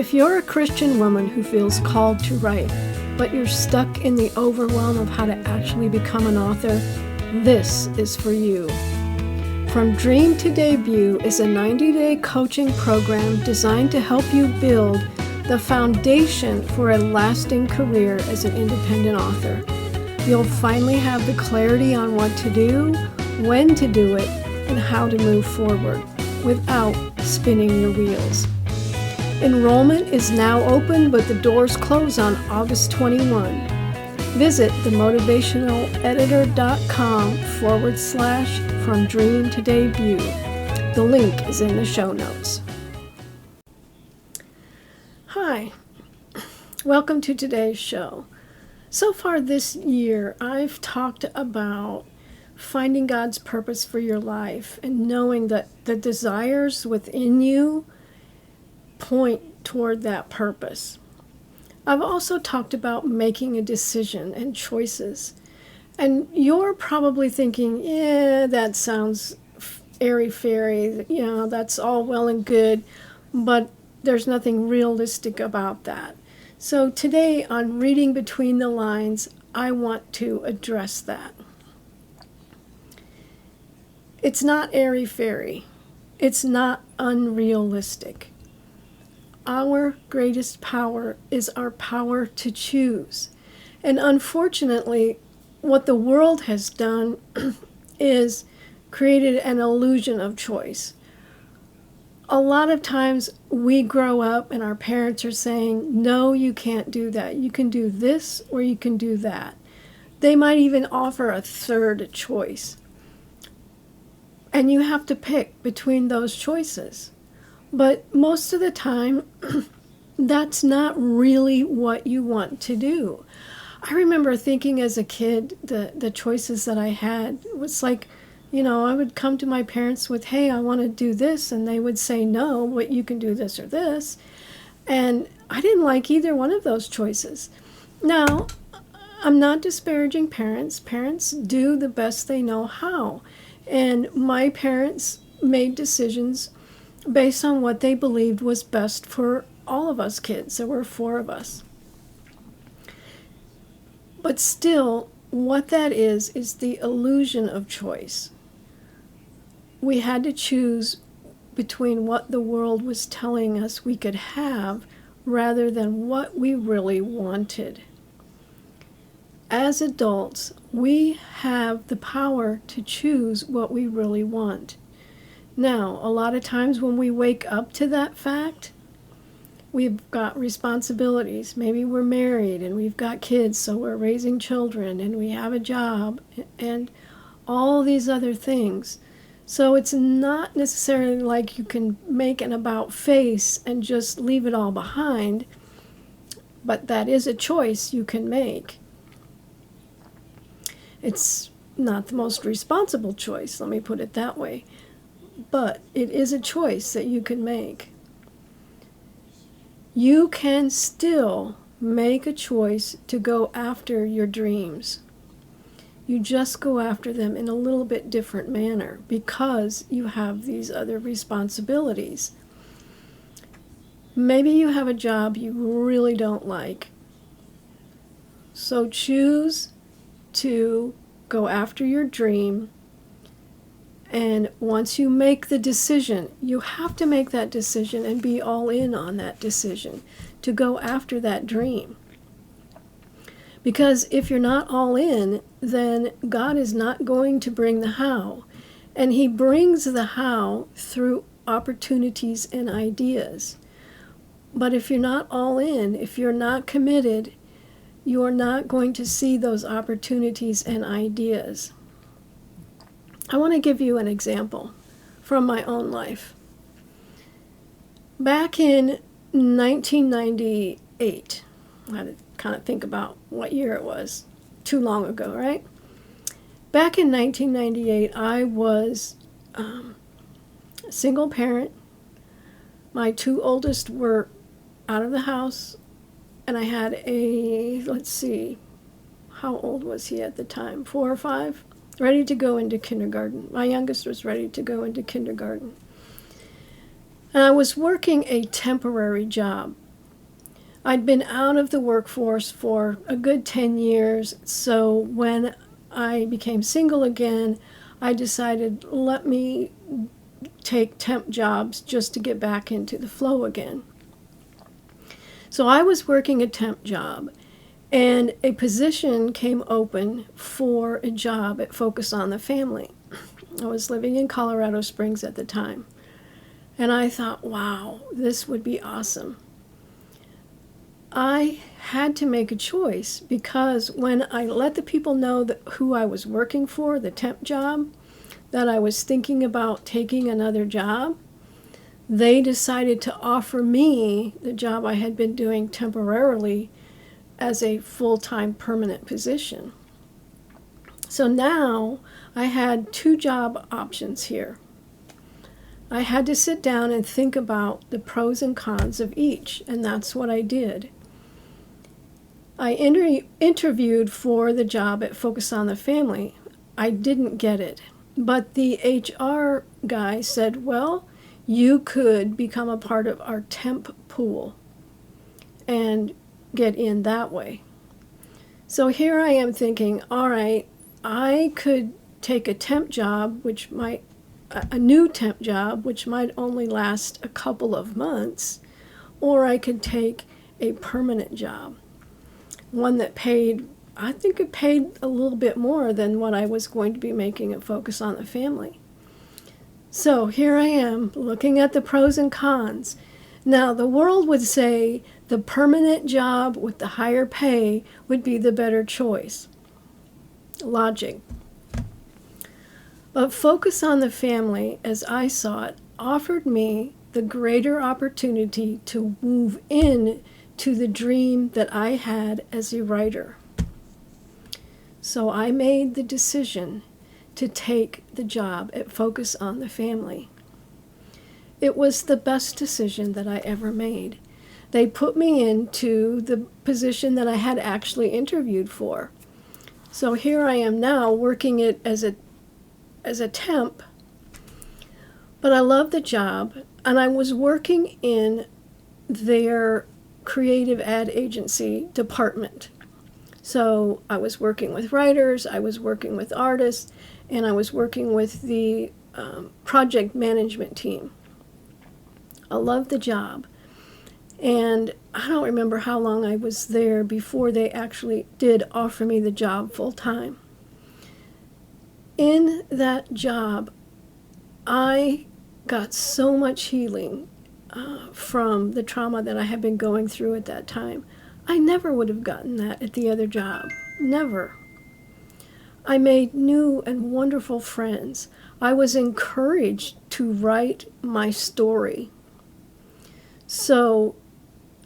If you're a Christian woman who feels called to write, but you're stuck in the overwhelm of how to actually become an author, this is for you. From Dream to Debut is a 90-day coaching program designed to help you build the foundation for a lasting career as an independent author. You'll finally have the clarity on what to do, when to do it, and how to move forward without spinning your wheels. Enrollment is now open, but the doors close on August 21. Visit themotivationaleditor.com/From Dream to Debut. The link is in the show notes. Hi, welcome to today's show. So far this year, I've talked about finding God's purpose for your life and knowing that the desires within you point toward that purpose. I've also talked about making a decision and choices. And you're probably thinking, that sounds airy-fairy, that's all well and good, but there's nothing realistic about that. So today on Reading Between the Lines, I want to address that. It's not airy-fairy. It's not unrealistic. Our greatest power is our power to choose. And unfortunately, what the world has done is created an illusion of choice. A lot of times we grow up and our parents are saying, no, you can't do that. You can do this or you can do that. They might even offer a third choice. And you have to pick between those choices. But most of the time, that's not really what you want to do. I remember thinking as a kid, the choices that I had was like, I would come to my parents with, hey, I want to do this, and they would say, no, but you can do this or this. And I didn't like either one of those choices. Now, I'm not disparaging parents. Parents do the best they know how. And my parents made decisions based on what they believed was best for all of us kids. There were 4 of us. But still, what that is the illusion of choice. We had to choose between what the world was telling us we could have rather than what we really wanted. As adults, we have the power to choose what we really want. Now, a lot of times when we wake up to that fact, we've got responsibilities. Maybe we're married and we've got kids, so we're raising children and we have a job and all these other things. So it's not necessarily like you can make an about face and just leave it all behind, but that is a choice you can make. It's not the most responsible choice, let me put it that way. But it is a choice that you can make. You can still make a choice to go after your dreams. You just go after them in a little bit different manner because you have these other responsibilities. Maybe you have a job you really don't like. So choose to go after your dream. And once you make the decision, you have to make that decision and be all in on that decision to go after that dream. Because if you're not all in, then God is not going to bring the how. And He brings the how through opportunities and ideas. But if you're not all in, if you're not committed, you're not going to see those opportunities and ideas. I want to give you an example from my own life. Back in 1998, I had to kind of think about what year it was. Too long ago, right? Back in 1998, I was a single parent. My 2 oldest were out of the house, and I had how old was he at the time? 4 or 5? Ready to go into kindergarten. My youngest was ready to go into kindergarten. And I was working a temporary job I'd been out of the workforce for a good 10 years, so when I became single again, I decided, let me take temp jobs just to get back into the flow again. So I was working a temp job, and a position came open for a job at Focus on the Family. I was living in Colorado Springs at the time, and I thought, wow, this would be awesome. I had to make a choice, because when I let the people know who I was working for, the temp job, that I was thinking about taking another job, they decided to offer me the job I had been doing temporarily as a full-time permanent position. So now I had two job options here. I had to sit down and think about the pros and cons of each, and that's what I did. I interviewed for the job at Focus on the Family. I didn't get it, but the HR guy said, well, you could become a part of our temp pool and get in that way. So here I am thinking, all right, I could take a temp job, a new temp job, which might only last a couple of months, or I could take a permanent job, one that I think it paid a little bit more than what I was going to be making at Focus on the Family. So here I am looking at the pros and cons. Now, the world would say the permanent job with the higher pay would be the better choice. Logic. But Focus on the Family, as I saw it, offered me the greater opportunity to move in to the dream that I had as a writer. So I made the decision to take the job at Focus on the Family. It was the best decision that I ever made. They put me into the position that I had actually interviewed for. So here I am now working it as a temp, but I love the job, and I was working in their creative ad agency department. So I was working with writers, I was working with artists, and I was working with the project management team. I loved the job. And I don't remember how long I was there before they actually did offer me the job full time. In that job, I got so much healing from the trauma that I had been going through at that time. I never would have gotten that at the other job. Never. I made new and wonderful friends. I was encouraged to write my story. So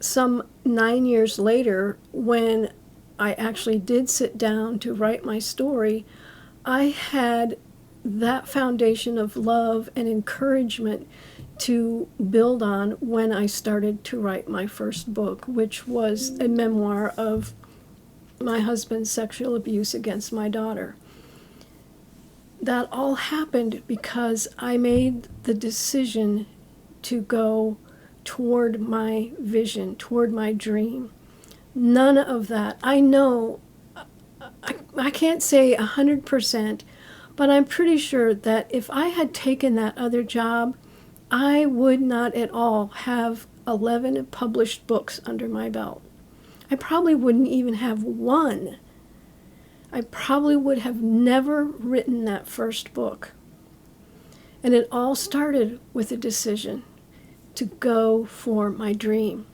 some 9 years later, when I actually did sit down to write my story, I had that foundation of love and encouragement to build on when I started to write my first book, which was a memoir of my husband's sexual abuse against my daughter. That all happened because I made the decision to go toward my vision, toward my dream. None of that. I know, I can't say 100%, but I'm pretty sure that if I had taken that other job, I would not at all have 11 published books under my belt. I probably wouldn't even have one. I probably would have never written that first book. And it all started with a decision to go for my dream.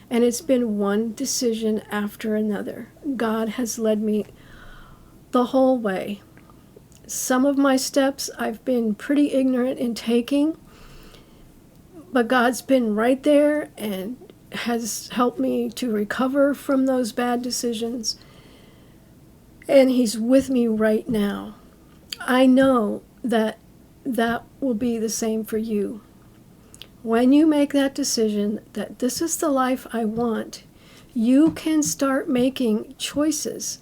And it's been one decision after another. God has led me the whole way. Some of my steps I've been pretty ignorant in taking, but God's been right there and has helped me to recover from those bad decisions. And He's with me right now. I know that that will be the same for you. When you make that decision that this is the life I want, you can start making choices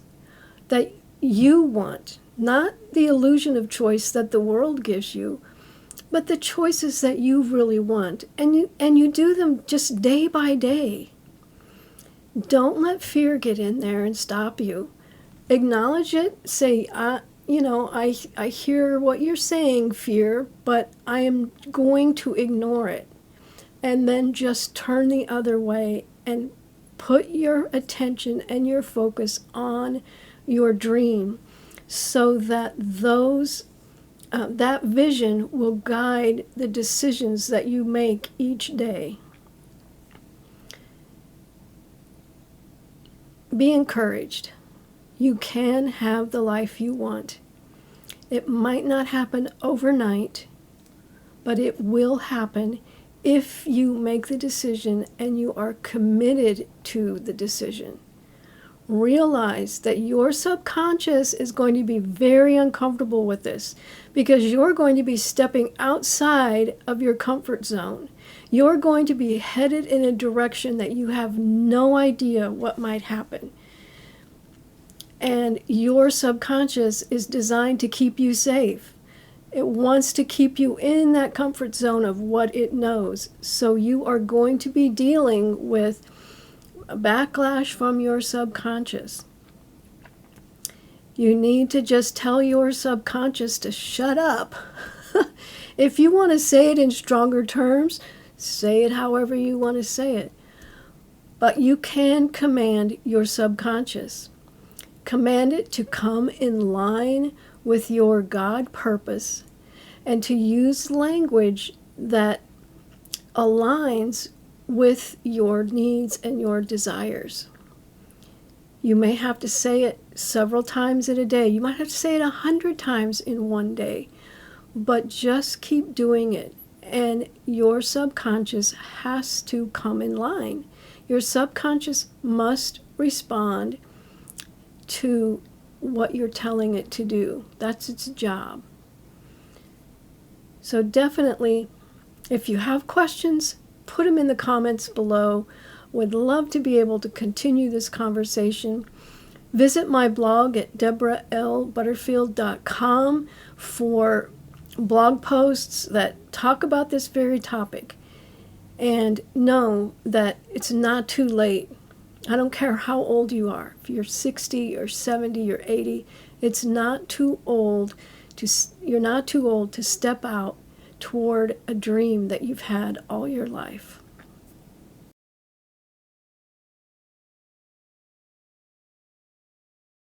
that you want, not the illusion of choice that the world gives you, but the choices that you really want. And you do them just day by day. Don't let fear get in there and stop you. Acknowledge it. Say, I hear what you're saying, fear, but I am going to ignore it. And then just turn the other way and put your attention and your focus on your dream, so that that vision will guide the decisions that you make each day. Be encouraged. You can have the life you want. It might not happen overnight, but it will happen if you make the decision and you are committed to the decision. Realize that your subconscious is going to be very uncomfortable with this, because you're going to be stepping outside of your comfort zone. You're going to be headed in a direction that you have no idea what might happen. And your subconscious is designed to keep you safe. It wants to keep you in that comfort zone of what it knows. So you are going to be dealing with a backlash from your subconscious. You need to just tell your subconscious to shut up. If you want to say it in stronger terms, say it however you want to say it. But you can command your subconscious. Command it to come in line with your God purpose and to use language that aligns with your needs and your desires. You may have to say it several times in a day. You might have to say it 100 times in one day. But just keep doing it. And your subconscious has to come in line. Your subconscious must respond to what you're telling it to do. That's its job. So definitely, if you have questions, put them in the comments below. Would love to be able to continue this conversation. Visit my blog at deboralbutterfield.com for blog posts that talk about this very topic. And know that it's not too late. I don't care how old you are. If you're 60 or 70 or 80, it's not too old you're not too old to step out toward a dream that you've had all your life.